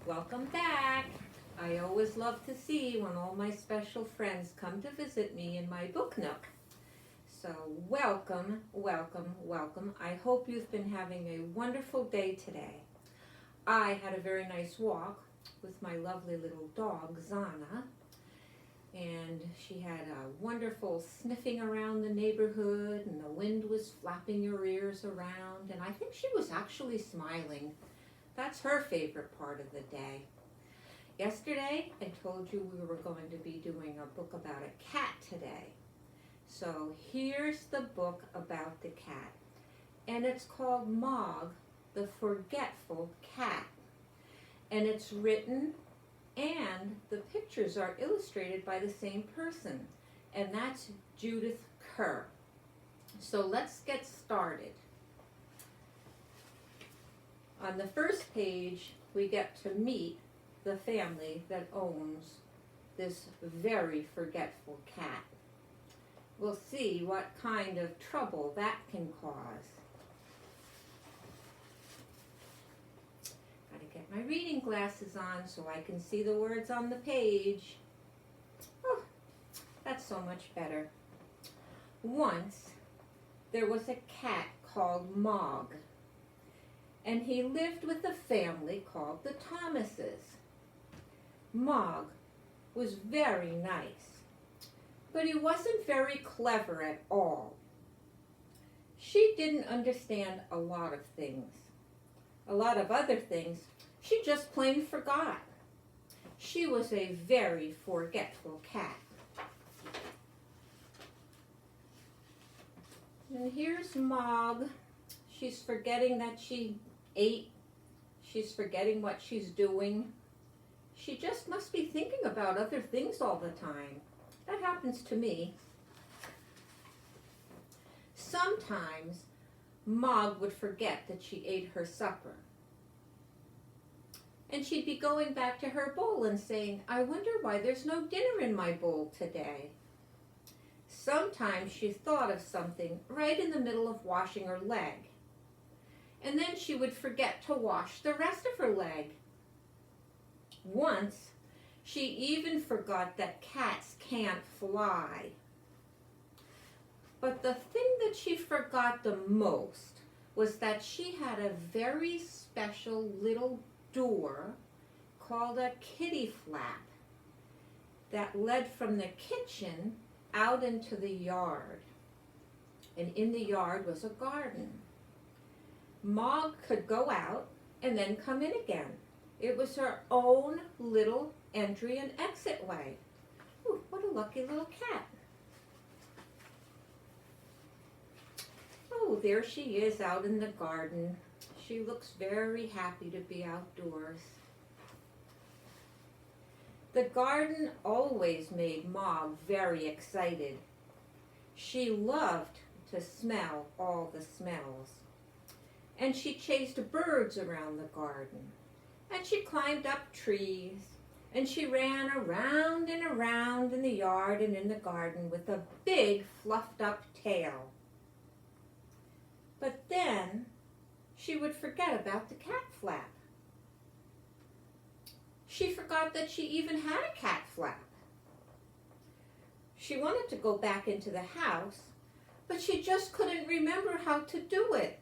Welcome back. I always love to see when all my special friends come to visit me in my book nook. So welcome, welcome, welcome. I hope you've been having a wonderful day today. I had a very nice walk with my lovely little dog, Zana. And she had a wonderful sniffing around the neighborhood, and the wind was flapping her ears around, and I think she was actually smiling. That's her favorite part of the day. Yesterday, I told you we were going to be doing a book about a cat today. So here's the book about the cat, and it's called MOG, the Forgetful Cat. And it's written and the pictures are illustrated by the same person, and that's Judith Kerr. So let's get started. On the first page, we get to meet the family that owns this very forgetful cat. We'll see what kind of trouble that can cause. Get my reading glasses on so I can see the words on the page. Oh, that's so much better. Once, there was a cat called Mog, and he lived with a family called the Thomases. Mog was very nice, but he wasn't very clever at all. She didn't understand a lot of things. A lot of other things she just plain forgot. She was a very forgetful cat. And here's Mog. She's forgetting that she ate. She's forgetting what she's doing. She just must be thinking about other things all the time. That happens to me. Sometimes Mog would forget that she ate her supper. And she'd be going back to her bowl and saying, I wonder why there's no dinner in my bowl today. Sometimes she thought of something right in the middle of washing her leg. And then she would forget to wash the rest of her leg. Once, she even forgot that cats can't fly. But the thing that she forgot the most was that she had a very special little door called a kitty flap that led from the kitchen out into the yard. And in the yard was a garden. Mog could go out and then come in again. It was her own little entry and exit way. Ooh, what a lucky little cat. Oh, there she is out in the garden. She looks very happy to be outdoors. The garden always made Mog very excited. She loved to smell all the smells. And she chased birds around the garden. And she climbed up trees. And she ran around and around in the yard and in the garden with a big fluffed up tail. But then she would forget about the cat flap. She forgot that she even had a cat flap. She wanted to go back into the house, but she just couldn't remember how to do it.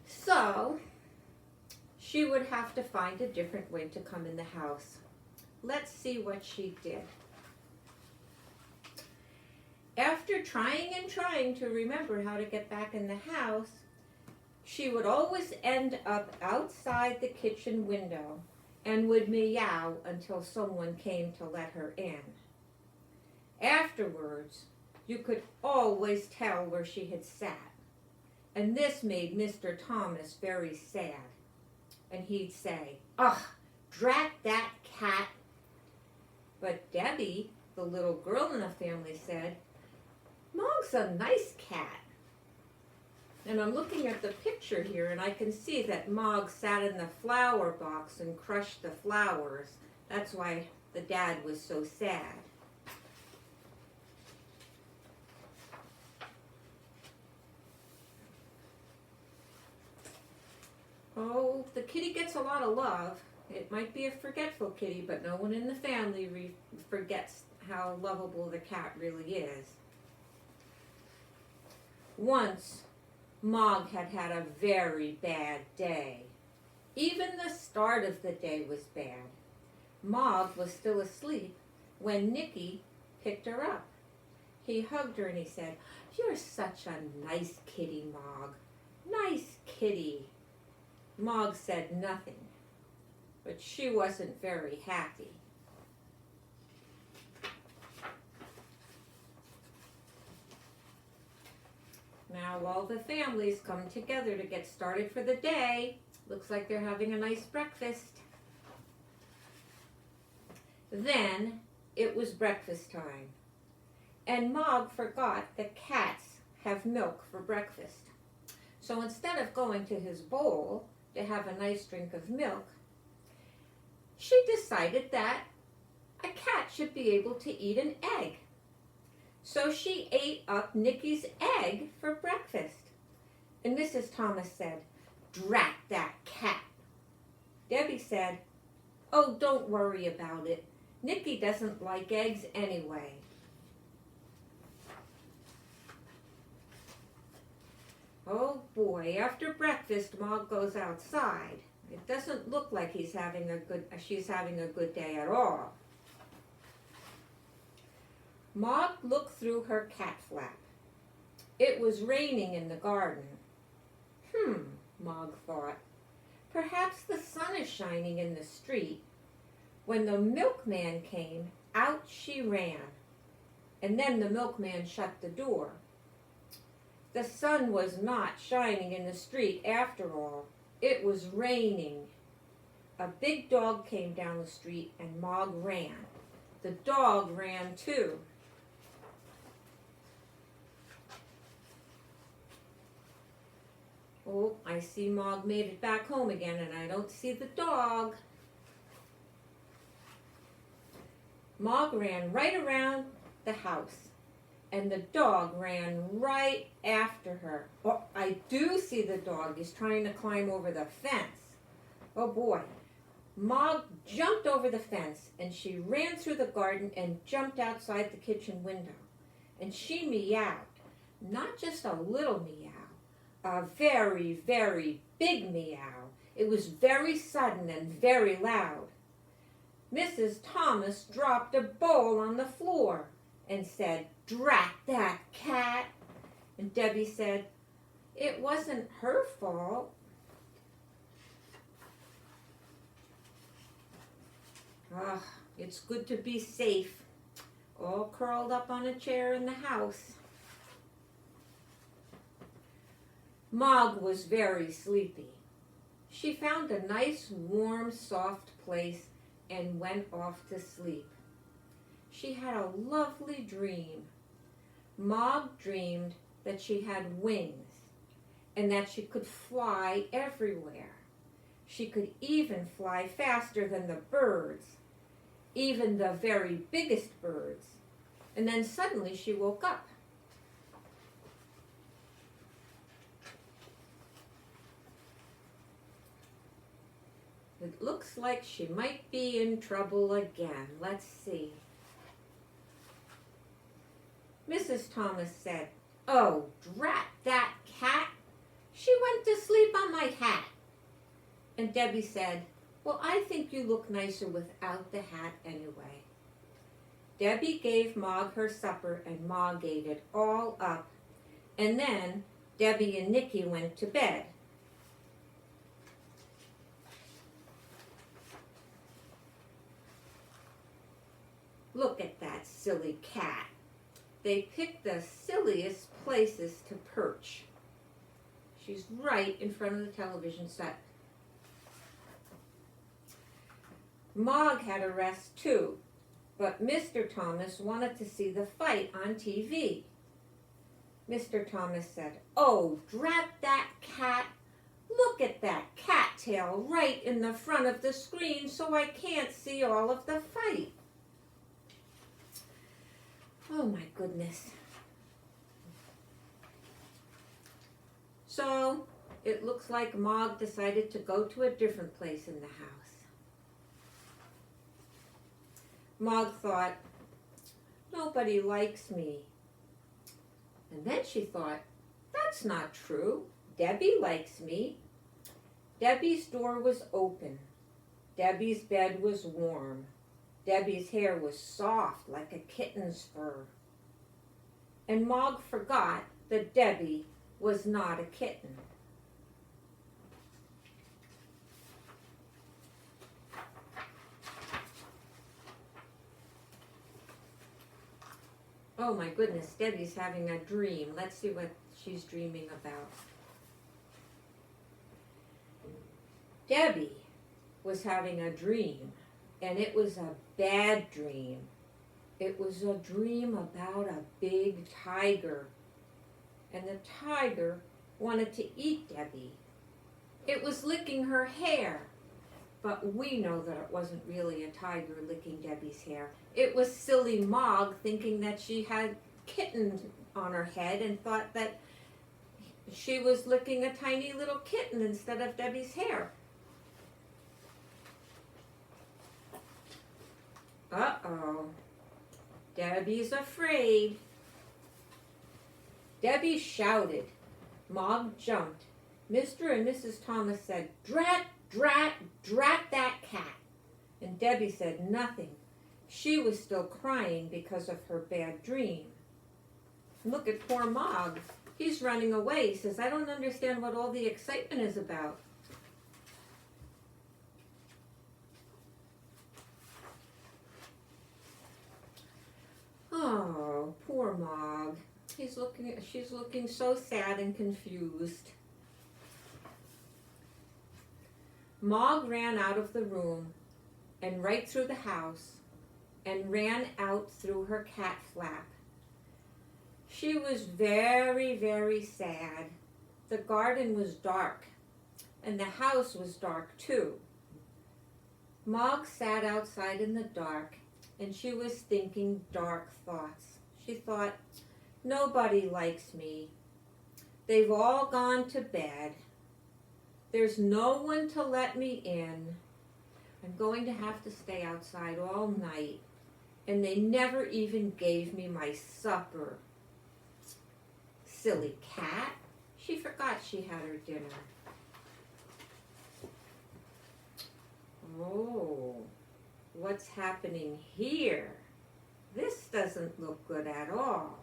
So, she would have to find a different way to come in the house. Let's see what she did. After trying and trying to remember how to get back in the house, she would always end up outside the kitchen window and would meow until someone came to let her in. Afterwards, you could always tell where she had sat, and this made Mr. Thomas very sad. And he'd say, "Ugh, drat that cat." But Debbie, the little girl in the family, said, "Mog's a nice cat." And I'm looking at the picture here, and I can see that Mog sat in the flower box and crushed the flowers. That's why the dad was so sad. Oh, the kitty gets a lot of love. It might be a forgetful kitty, but no one in the family forgets how lovable the cat really is. Once, Mog had had a very bad day. Even the start of the day was bad. Mog was still asleep when Nicky picked her up. He hugged her and he said, "You're such a nice kitty, Mog. Nice kitty." Mog said nothing, but she wasn't very happy. Now all the families come together to get started for the day. Looks like they're having a nice breakfast. Then it was breakfast time, and Mog forgot that cats have milk for breakfast. So instead of going to his bowl to have a nice drink of milk, she decided that a cat should be able to eat an egg. So she ate up Nicky's egg for breakfast. And Mrs. Thomas said, "Drat that cat." Debbie said, "Oh, don't worry about it. Nicky doesn't like eggs anyway." Oh boy, after breakfast, Mog goes outside. It doesn't look like she's having a good day at all. Mog looked through her cat flap. It was raining in the garden. Mog thought. Perhaps the sun is shining in the street. When the milkman came, out she ran. And then the milkman shut the door. The sun was not shining in the street after all. It was raining. A big dog came down the street and Mog ran. The dog ran too. Oh, I see Mog made it back home again and I don't see the dog. Mog ran right around the house and the dog ran right after her. Oh, I do see the dog. He's trying to climb over the fence. Oh boy. Mog jumped over the fence and she ran through the garden and jumped outside the kitchen window. And she meowed. Not just a little meow. A very, very big meow. It was very sudden and very loud. Mrs. Thomas dropped a bowl on the floor and said, "Drat that cat." And Debbie said, "It wasn't her fault." It's good to be safe, all curled up on a chair in the house. Mog was very sleepy. She found a nice, warm, soft place and went off to sleep. She had a lovely dream. Mog dreamed that she had wings and that she could fly everywhere. She could even fly faster than the birds, even the very biggest birds. And then suddenly she woke up. It looks like she might be in trouble again. Let's see. Mrs. Thomas said, "Oh, drat that cat. She went to sleep on my hat." And Debbie said, "Well, I think you look nicer without the hat anyway." Debbie gave Mog her supper and Mog ate it all up. And then Debbie and Nicky went to bed. Look at that silly cat. They picked the silliest places to perch. She's right in front of the television set. Mog had a rest too, but Mr. Thomas wanted to see the fight on TV. Mr. Thomas said, "Oh, drat that cat. Look at that cattail right in the front of the screen so I can't see all of the fight." Oh my goodness. So it looks like MOG decided to go to a different place in the house. MOG thought, nobody likes me. And then she thought, that's not true. Debbie likes me. Debbie's door was open. Debbie's bed was warm. Debbie's hair was soft like a kitten's fur. And MOG forgot that Debbie was not a kitten. Oh my goodness, Debbie's having a dream. Let's see what she's dreaming about. Debbie was having a dream, and it was a bad dream. It was a dream about a big tiger, and the tiger wanted to eat Debbie. It was licking her hair, but we know that it wasn't really a tiger licking Debbie's hair. It was silly MOG thinking that she had kitten on her head and thought that she was licking a tiny little kitten instead of Debbie's hair. Uh-oh. Debbie's afraid. Debbie shouted. MOG jumped. Mr. and Mrs. Thomas said, drat, drat, drat that cat. And Debbie said nothing. She was still crying because of her bad dream. Look at poor MOG. He's running away. He says, I don't understand what all the excitement is about. Oh, poor MOG. She's looking so sad and confused. MOG ran out of the room and right through the house and ran out through her cat flap. She was very, very sad. The garden was dark and the house was dark too. MOG sat outside in the dark and she was thinking dark thoughts. She thought, nobody likes me. They've all gone to bed. There's no one to let me in. I'm going to have to stay outside all night. And they never even gave me my supper. Silly cat. She forgot she had her dinner. Oh, what's happening here? This doesn't look good at all.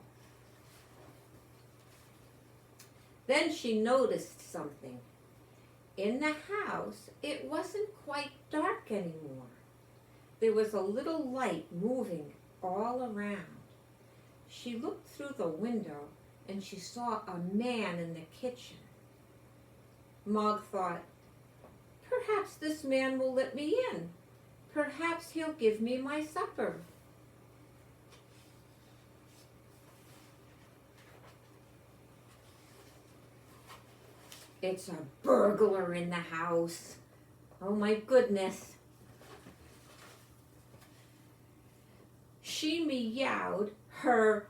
Then she noticed something. In the house, it wasn't quite dark anymore. There was a little light moving all around. She looked through the window and she saw a man in the kitchen. MOG thought, perhaps this man will let me in. Perhaps he'll give me my supper. It's a burglar in the house. Oh my goodness. She meowed her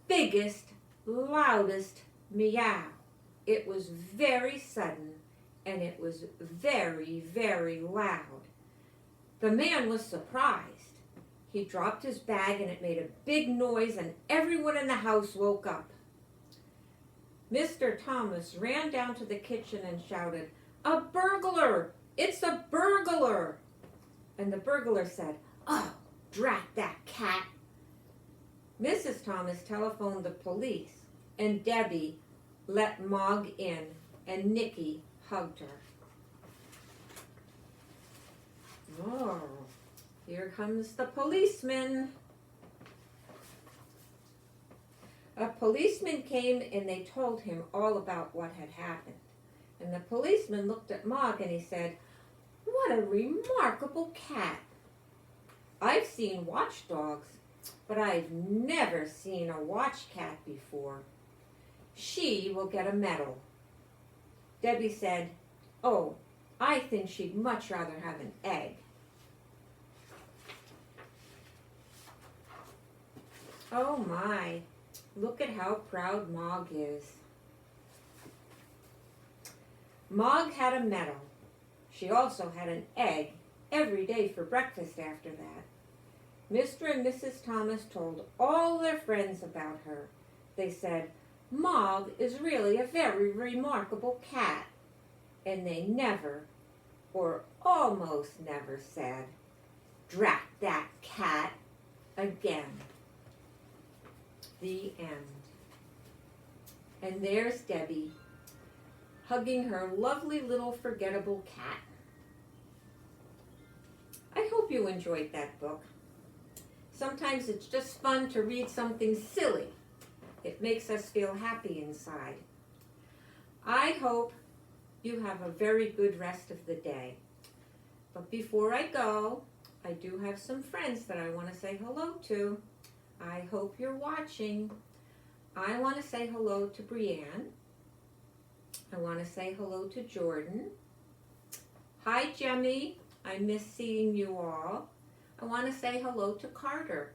biggest, loudest meow. It was very sudden and it was very, very loud. The man was surprised. He dropped his bag and it made a big noise and everyone in the house woke up. Mr. Thomas ran down to the kitchen and shouted, "A burglar! It's a burglar!" And the burglar said, "Oh, drat that cat!" Mrs. Thomas telephoned the police, and Debbie let MOG in, and Nicky hugged her. Oh, here comes the policeman. A policeman came and they told him all about what had happened. And the policeman looked at MOG and he said, "What a remarkable cat. I've seen watchdogs, but I've never seen a watch cat before. She will get a medal." Debbie said, "Oh, I think she'd much rather have an egg." Oh my, look at how proud MOG is. Mog had a medal. She also had an egg every day for breakfast after that. Mr. and Mrs. Thomas told all their friends about her. They said, "Mog is really a very remarkable cat." And they never, or almost never, said, "Drat that cat," again. The end. And there's Debbie, hugging her lovely little forgettable cat. I hope you enjoyed that book. Sometimes it's just fun to read something silly. It makes us feel happy inside. I hope you have a very good rest of the day. But before I go, I do have some friends that I want to say hello to. I hope you're watching. I want to say hello to Brianne. I want to say hello to Jordan. Hi, Jemmy. I miss seeing you all. I want to say hello to Carter.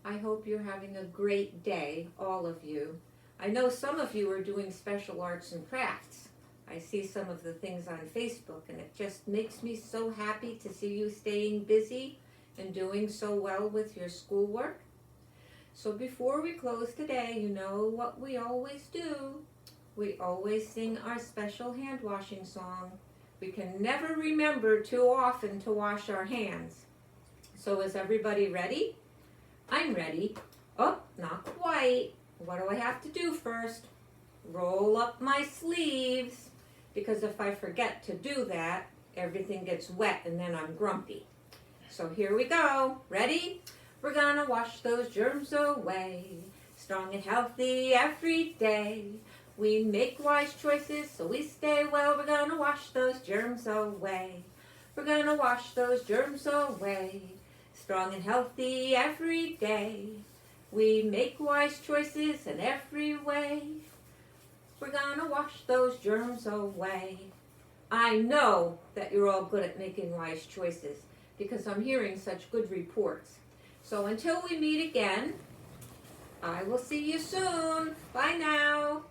I hope you're having a great day, all of you. I know some of you are doing special arts and crafts. I see some of the things on Facebook, and it just makes me so happy to see you staying busy and doing so well with your schoolwork. So before we close today, you know what we always do. We always sing our special hand washing song. We can never remember too often to wash our hands. So is everybody ready? I'm ready. Oh, not quite. What do I have to do first? Roll up my sleeves. Because if I forget to do that, everything gets wet and then I'm grumpy. So here we go. Ready? We're gonna wash those germs away. Strong and healthy every day. We make wise choices so we stay well. We're gonna wash those germs away. We're gonna wash those germs away. Strong and healthy every day. We make wise choices in every way. We're gonna wash those germs away. I know that you're all good at making wise choices because I'm hearing such good reports. So until we meet again, I will see you soon. Bye now.